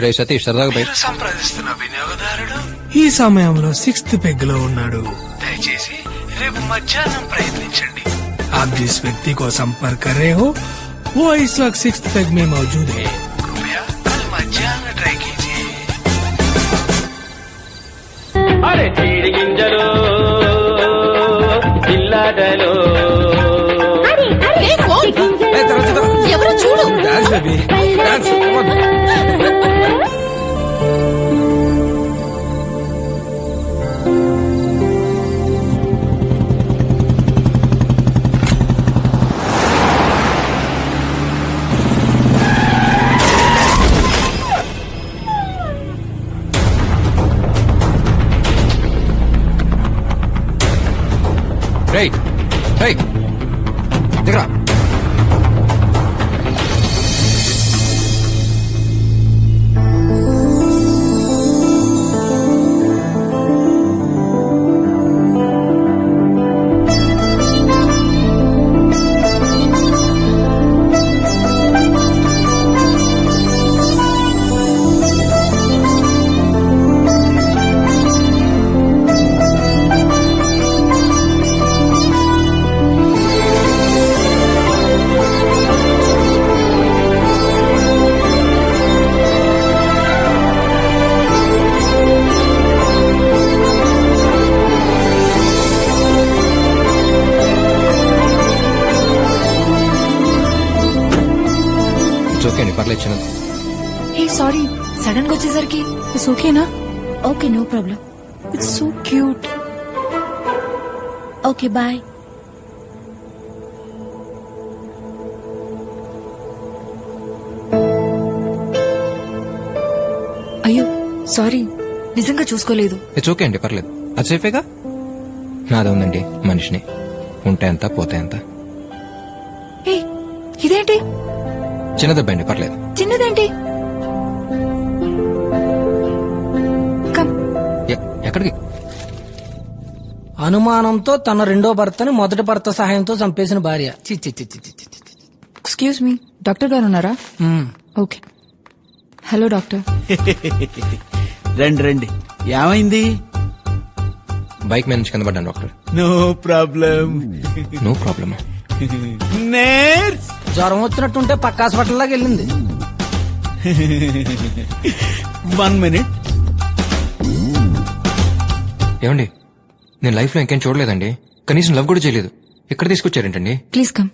రే సతీష్ సరదాగా బయట మీరు సంప్రదిస్తున్న వినియోగదారుడు ఈ సమయంలో 6th పెగ్ లో ఉన్నాడు. దయచేసి రేపు మధ్యాహ్నం ప్రయత్నించండి. आप जिस व्यक्ति को संपर्क कर रहे हो वो इस वक्त 6th पेग में मौजूद है. कृपया कल मध्याह्न ट्राई कीजिए. అరే చీడి గింజలు పిల్లడలు ఎవరో చూడు. రేయ్ రేయ్ దిగరా. ఓకే అండి పర్లేదు చిన్నది. హే సారీ సడన్ గా వచ్చేసరికి ఇట్స్ ఓకేనా? Okay no problem. It's so cute. Okay bye. అయ్యో సారీ నిజంగా చూసుకోలేదు. ఇట్స్ ఓకే అండి పర్లేదు. అది సేఫేగా. నాదే ఉందండి మనిషిని. ఉంటే ఎంత పోతే ఎంత. హే ఇదేంటి? చిన్నదెబ్బ అండి పర్లేదు. చిన్నదేంటి? కమ్. ఎక్కడికి? అనుమానంతో తన రెండో భర్తని మొదటి భర్త సహాయంతో చంపేసిన భార్య. చి చి చి చి చి చి. ఎక్స్క్యూజ్ మీ డాక్టర్ గారు ఉన్నారా? ఓకే. Hello doctor. రండి రండి, ఏమైంది? బైక్ మీద నుంచి కింద పడ్డాను doctor. No problem. No problem. Nurse జ్వరం వచ్చినట్టుంటే పక్క హాస్పిటల్ లాగా వెళ్ళింది. 1 minute. ఏమండి నేను లైఫ్ లో ఇంకేం చూడలేదండి. కనీసం లవ్ కూడా చేయలేదు. ఎక్కడ తీసుకొచ్చారేంటండి? Please come.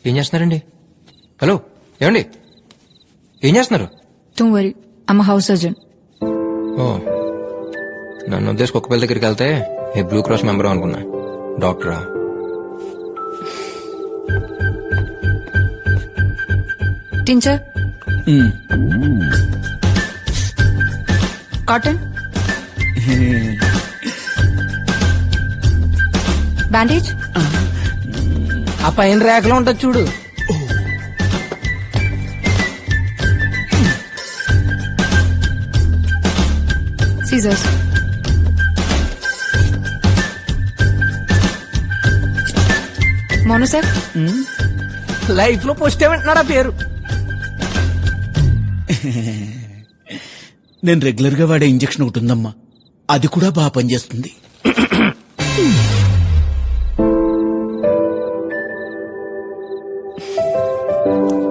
ఏం చేస్తున్నారండి? హలో ఏమండి ఏం చేస్తున్నారు? Don't worry I'm house surgeon. ఓ నన్ను ఉద్దేశం కుక్క పిల్ల దగ్గరికి వెళ్తే ఏ బ్లూ క్రాస్ మెంబర్ అనుకున్నా. డాక్టరా? Tincture cotton bandage. ఆ పైన రేఖలో ఉంటుంది చూడు. సీజర్స్. మోనోసెఫ్. లైఫ్ లో పోస్ట్ ఏమంటున్నాడు ఆ పేరు. నేను రెగ్యులర్ గా వాడే ఇంజెక్షన్ ఒకటి ఉందమ్మా, అది కూడా బాగా పనిచేస్తుంది.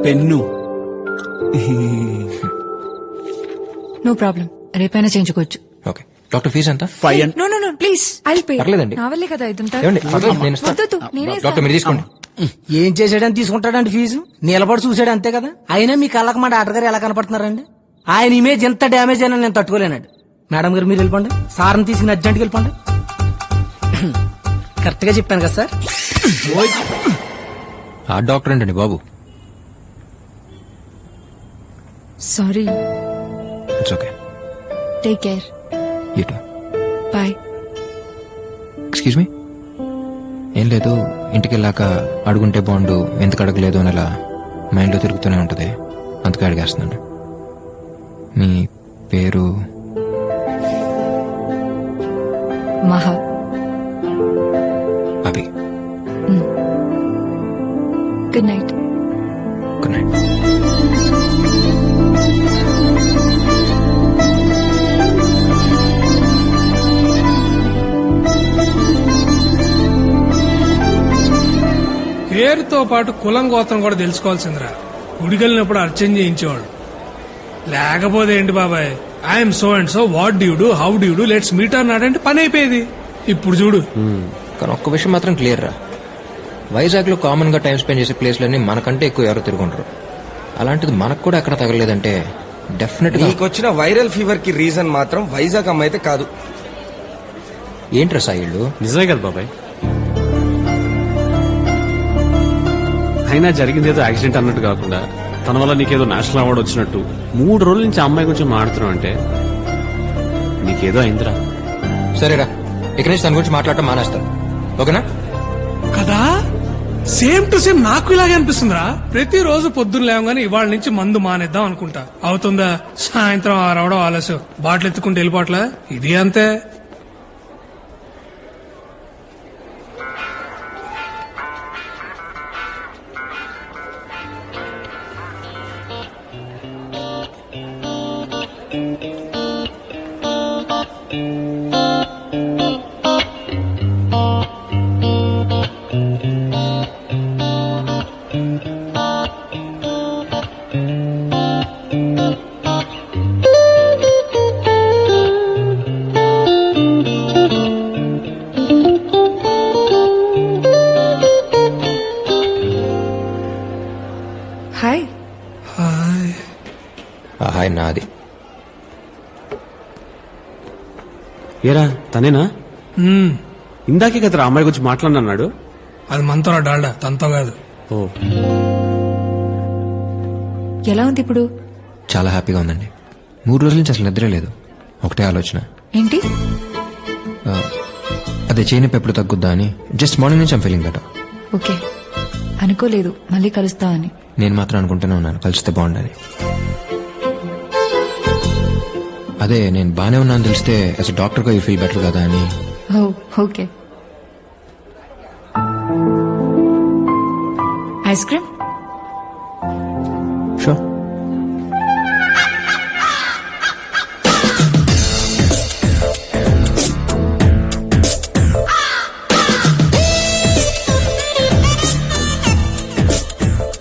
పెన్ను. నో ప్రాబ్లం రేపైనా చేయించుకోవచ్చు. ఓకే డాక్టర్ ఫీజు ఎంత? 500. No no no please I pay. పర్లేదండి. నా వల్లే కదా ఇదంతా. ఏమండి పర్లేదు నేను ఇస్తాను. వద్దొద్దు, నేనే ఇస్తాను. డాక్టర్ మీరు తీసుకోండి. ఏం చేసాడని తీసుకుంటాడంటే ఫీజు? నిలబడి చూసాడు అంతే కదా. అయినా మీ కళ్ళకి మా డాక్టర్ గారు ఎలా కనపడుతున్నారండి? ఆయన ఇమేజ్ ఎంత డ్యామేజ్ అయినా నేను తట్టుకోలేనండి. మేడం గారు మీరు వెళ్ళిపోండి. సార్ని తీసుకుని అర్జెంట్కి వెళ్ళిపోండి. కరెక్ట్ గా చెప్పాను కదా సార్? ఆ డాక్టర్ ఏంటండి బాబు? Sorry. It's okay. Take care. You too. Bye. Excuse me. ఏం లేదు, ఇంటికి వెళ్ళాక అడుగుంటే బాగుండు, ఎందుకు అడగలేదు అని అలా మైండ్లో తిరుగుతూనే ఉంటుంది. అందుకే అడిగేస్తున్నాను. మీ పేరు? మహా. Good night. Good night. పేరుతో పాటు కులం గోత్రం కూడా తెలుసుకోవాల్సిందిరా. గుడికెళ్ళినప్పుడు అర్చన చేయించేవాడు. లేకపోతే ఏంటి బాబాయ్, I'm so and so, what due do, how due do, let's meet అన్నాడంటే పని అయిపోయేది. ఇప్పుడు చూడు. కానీ ఒక్క విషయం మాత్రం క్లియర్ రా, వైజాగ్ లో కామన్ గా టైం స్పెండ్ చేసే ప్లేస్లన్నీ మనకంటే ఎక్కువ ఎవరు తిరుగుంటారు. అలాంటిది మనకు కూడా ఎక్కడ తగలేదంటే డెఫినెట్ గా నీకొచ్చిన వైరల్ ఫీవర్ కి రీజన్ మాత్రం వైజాగ్ అమ్మాయి అయితే కాదు. ఏంట్రా సాయిళ్ళు? నిజమే కదా బాబాయ్. అయినా జరిగింది ఏదో యాక్సిడెంట్ అన్నట్టు కాకుండా తన వల్ల నీకేదో నేషనల్ అవార్డు వచ్చినట్టు 3 రోజుల నుంచి ఆ అమ్మాయి గురించి మాట్లాడుతున్నావు అంటే నీకేదో అయిందిరా. సరేరా, ఇక నుంచి తన గురించి మాట్లాడటం మానేస్తాను, ఓకేనా? కదా, సేమ్ టు సేమ్ నాకు ఇలాగే అనిపిస్తుందిరా. ప్రతిరోజు పొద్దున్న లేవగానే ఇవాళ నుంచి మందు మానేద్దాం అనుకుంటా. అవుతుందా? సాయంత్రం రావడం ఆలస్యం, బాటిల్ ఎత్తుకుంటూ వెళ్ళిపోవట్లా. ఇది అంతే. హాయ్. హాయ్ నాది. ఏరా తనేనా? ఇందాకే కదరా అమ్మాయి గురించి మాట్లాడినాడు. అది మనతో డాల్డా, తనతో కాదు. ఓ, ఎలా ఉంది ఇప్పుడు? చాలా హ్యాపీగా ఉందండి. 3 రోజుల నుంచి అసలు నిద్రే లేదు. ఒకటే ఆలోచన, ఏంటి? అదే చేయనొప్పి ఎప్పుడు తగ్గుద్దా అని. జస్ట్ మార్నింగ్ నుంచి ఐమ్ ఫీలింగ్ బెటర్. ఓకే, అనుకోలేదు మళ్ళీ కలుస్తామని. నేను మాత్రం అనుకుంటూనే ఉన్నాను కలిస్తే బాగుండని. అదే నేను బానే ఉన్నాను తెలిస్తే యాజ్ అ డాక్టర్ గా యూ ఫీల్ బెటర్ కదా అని. ఓ okay. Ice cream? Sure.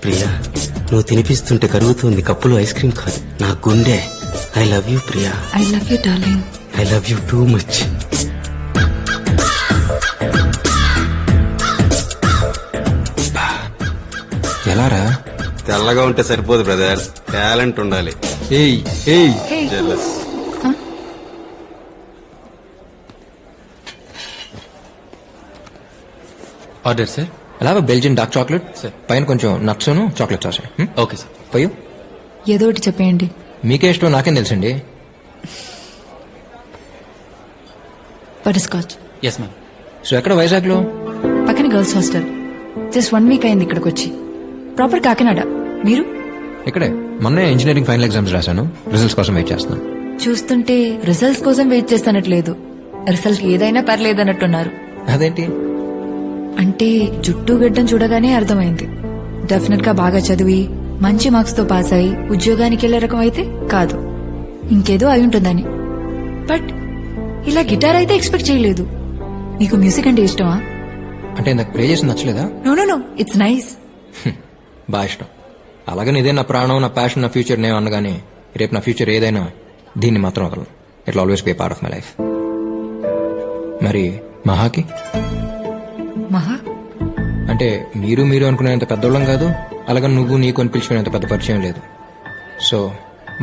Priya, నువ్వు తినిపిస్తుంటే కరుగుతుంది కప్పులో ఐస్ క్రీమ్ కాదు, నా గుండె. I love you Priya. I love you darling. I love you too much. ఎలారా? తెల్లగా ఉంటే సరిపోదు బ్రదర్, టాలెంట్ ఉండాలి. ఏయ్ ఏయ్ Hey. జెలస్. Order sir. అలా బెల్జియన్ డార్క్ చాక్లెట్ సార్, పైన కొంచెం nuts chocolate sauce. Okay sir. పోయు ఏదో ఒకటి చెప్పేయండి. మీకే ఇష్టం నాకేం తెలుసండి. Butterscotch. Yes ma'am. So ఎక్కడ వైజాగ్ లో? పక్కన గర్ల్స్ హాస్టల్. జస్ట్ 1 వీక్ అయింది ఇక్కడికి వచ్చి. ప్రాపర్ కాకినాడ. మీరు? ఇక్కడే. మొన్నే ఇంజనీరింగ్ ఫైనల్ ఎగ్జామ్స్ రాశాను, రిజల్ట్స్ కోసం వెయిట్ చేస్తున్నాను. చూస్తుంటే రిజల్ట్స్ కోసం వెయిట్ చేస్తానట్లేదు, రిజల్ట్ ఏదైనా పర్లేదన్నట్టున్నారు. అదేంటి? అంటే జుట్టు గడ్డం చూడగానే అర్థమైంది. డెఫినెట్ గా బాగా చదివి మంచి మార్క్స్ తో పాస్ అయి ఉద్యోగానికి వెళ్లే రకం అయితే కాదు, ఇంకేదో అయి ఉంటుందని. బట్ ఇలా గిటార్ అయితే ఎక్స్పెక్ట్ చేయలేదు. మీకు మ్యూజిక్ అంటే ఇష్టమా? అంటే నాకు ప్లే చేసి నచ్చలేదా? No no no, it's nice. బాగా ఇష్టం. అలాగని ఇదే నా ప్రాణం, నా ప్యాషన్, నా ఫ్యూచర్ నేను అనగానే రేపు నా ఫ్యూచర్ ఏదైనా దీన్ని మాత్రం వదలను. It always be part of my life. మరి మహాకి? మహా అంటే మీరు అనుకునేంత పెద్దోళ్ళం కాదు, అలాగని నువ్వు నీకు అని పిలుచుకునేంత పెద్ద పరిచయం లేదు. సో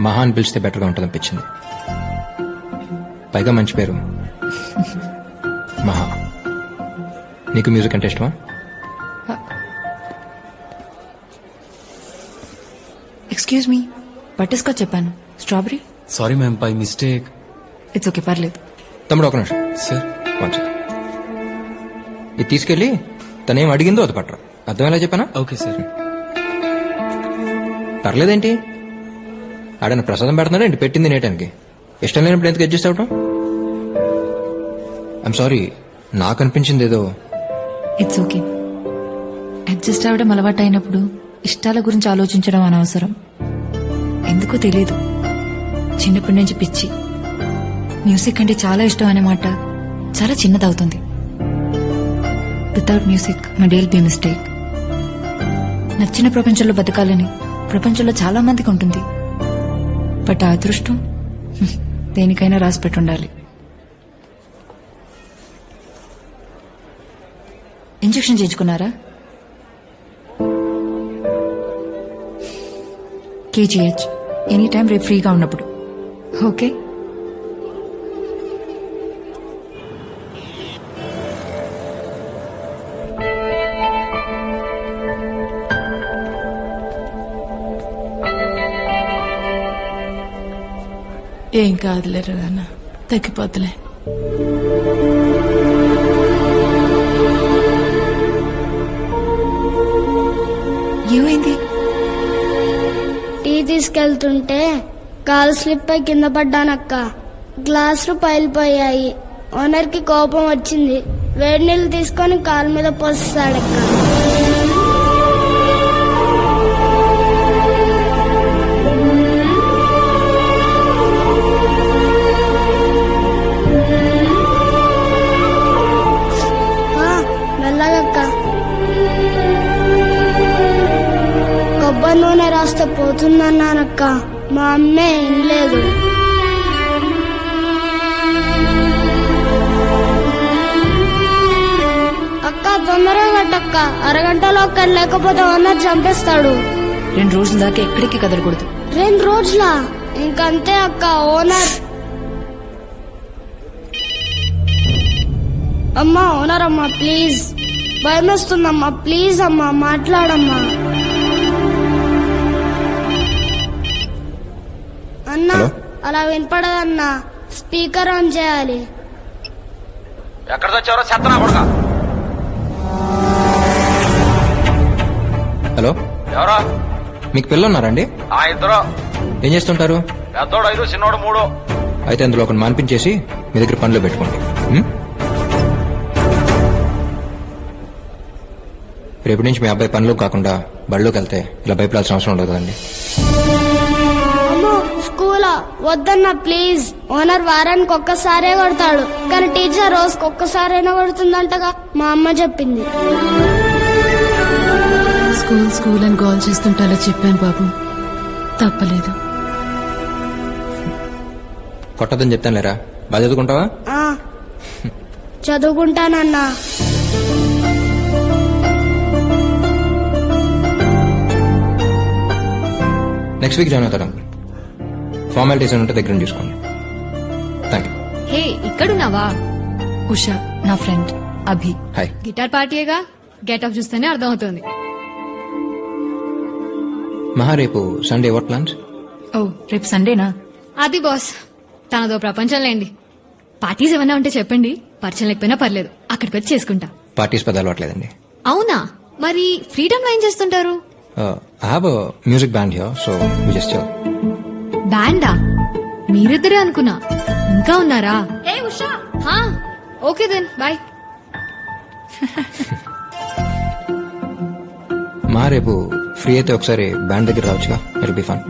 మహా అని పిలిస్తే బెటర్గా ఉంటుంది అనిపించింది. పైగా మంచి పేరు మహా. నీకు మ్యూజిక్ అంటే ఇష్టమా? ఎక్స్క్యూజ్ మీ, బటర్ స్కాచ్ చెప్పాను, strawberry. Sorry ma'am, by mistake. It's okay, పర్లేదు. తమ్ముడు ఒక నిమిషం సార్. One second. ఇది తీసుకెళ్ళి తనేం అడిగిందో అది పట్టరా. అర్థమేలా చెప్పానా? Okay sir. పర్లేదేంటి, ఆడన ప్రసాదం పెడుతున్నాడు ఏంటి పెట్టింది నేటానికి. ఇష్టం లేనప్పుడు ఎందుకు అడ్జస్ట్ అవటం? ఐఎమ్ సారీ, నాకు అనిపించింది ఏదో. It's okay. అడ్జస్ట్ అవ్వడం అలవాటైనప్పుడు ఇష్టాల గురించి ఆలోచించడం అనవసరం. ఎందుకో తెలియదు, చిన్నప్పటి నుంచి పిచ్చి. మ్యూజిక్ అంటే చాలా ఇష్టం అనే మాట చాలా చిన్నదవుతుంది. Without music my day will be mistake. నచ్చిన ప్రపంచంలో బతకాలని ప్రపంచంలో చాలా మందికి ఉంటుంది. బట్ ఆ అదృష్టం దేనికైనా రాసి పెట్టుండాలి. ఇంజెక్షన్ చేయించుకున్నారా? కేజీహెచ్ ఎనీ టైం రేపు ఫ్రీగా ఉన్నప్పుడు. ఓకే. ఏం కాదులేరు నాన్న, తగ్గిపోతులే. ఏమైంది? టీ తీసుకెళ్తుంటే కాలు స్లిప్ అయి కింద పడ్డానక్క. గ్లాసులు పైలిపోయాయి. ఓనర్ కి కోపం వచ్చింది. వేడి నీళ్ళు తీసుకొని కాలు మీద పోస్తాడక్క. మెల్లగక్క. కొబ్బరి నూనె రాస్తే పోతుందన్నానక్క. మా అమ్మే వినలేదు. అక్క తొందరగా కట్టక్క, అరగంటలో అక్కడ లేకపోతే ఓనర్ చంపేస్తాడు. 2 రోజుల దాకా ఎక్కడికి కదలకూడదు. 2 రోజులా? ఇంకంతే అక్క. ఓనర్ అమ్మా, ఓనర్ అమ్మా ప్లీజ్, భయమేస్తుందమ్మా ప్లీజ్ అమ్మా మాట్లాడమ్మా. అన్నా అలా వినపడదన్నా, స్పీకర్ ఆన్ చేయాలి. ఎక్కడ తెచ్చారో చెత్తనా కొడుక. హలో, ఎవరా? మీకు పిల్లలున్నారండి? ఆ ఇద్దరు. ఏం చేస్తుంటారు? పెద్దోడు 5, చిన్నోడు 3. అయితే అందులో ఒకటి మాన్పించేసి మీ దగ్గర పనిలో పెట్టుకోండి. రేపటి నుంచి మీ అబ్బాయి పనిలో కాకుండా బడిలోకి వెళ్తే ఇలా భయపడాల్సిన అవసరం ఉండదు కదండి. అమ్మో స్కూలా? వద్దన్నా ప్లీజ్. ఓనర్ వారానికి ఒక్కసారే కొడతాడు, కానీ టీచర్ రోజుకి ఒక్కసారైనా కొడుతుందంటగా మా అమ్మ చెప్పింది. స్కూల్ అని గోల్ చేస్తుంటే అలా చెప్పాను బాబు, తప్పలేదు. కొట్టదని చెప్తాను లేరా, బాగా చదువుకుంటావా? చదువుకుంటానన్నా. నెక్స్ట్ వీక్ జాయిన్ అవుతాడు. ఫార్మాలిటీస్ ఉంటే దగ్గర చూసుకోండి. Thank you. హే, ఇక్కడున్నావా? ఉషా నా ఫ్రెండ్ అభి. హాయ్. గిటార్ పార్టీయేగా, గెట్ ఆఫ్ చూస్తేనే అర్థమవుతుంది. మహా, రేపు సండే వాట్ ప్లాన్స్? ఓ, రేపు సండేనా? అది బాస్, తనదో ప్రపంచం లేండి. పార్టీస్ ఏమన్నా ఉంటే చెప్పండి, పరిచయం లేకపోయినా పర్లేదు, అక్కడికి వచ్చి చేసుకుంటా. పార్టీస్ పెద్ద అలవాట్లేదండి. అవునా? మరి ఫ్రీడమ్ లో ఏం చేస్తుంటారు? I have a music band here, so we just chill. బ్యాండా? మీరిద్దరే అనుకున్నా, ఇంకా ఉన్నారా? Okay then bye. మా రేపు ఫ్రీ అయితే ఒకసారి బ్యాండ్ దగ్గర రావచ్చుగా, ఇట్ బి ఫన్.